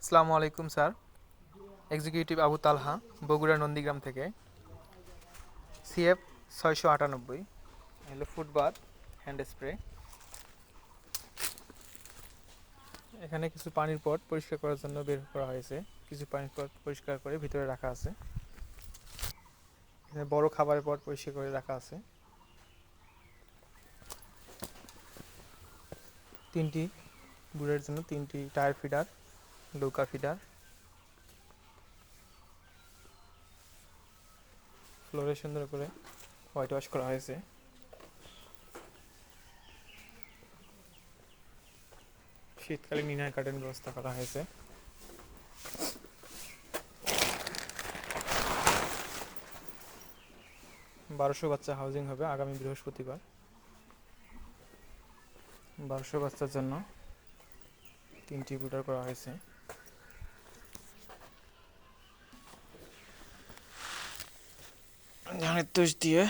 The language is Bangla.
আসসালামু আলাইকুম স্যার। এক্সিকিউটিভ আবু তালহা, বগুড়া নন্দীগ্রাম থেকে। সিএফ 698 হলো ফুটবাথ হ্যান্ড স্প্রে। এখানে কিছু পানির পট পরিষ্কার করার জন্য বের করা হয়েছে। কিছু পানির পট পরিষ্কার করে ভিতরে রাখা আছে। এখানে বড় খাবারের পট পরিষ্কার করে রাখা আছে। তিনটি বুড়ের জন্য তিনটি টায়ার ফিডার, নৌকা ফিডার। ফ্লোরে সুন্দর করে হোয়াইট ওয়াশ করা হয়েছে। শীতকালীন ইনার কার্টেন ব্যবস্থা করা হয়েছে। 1200 বাচ্চা হাউজিং হবে আগামী বৃহস্পতিবার। 1200 বাচ্চার জন্য তিনটি বুটার করা হয়েছে। ধানের তুষ দিয়ে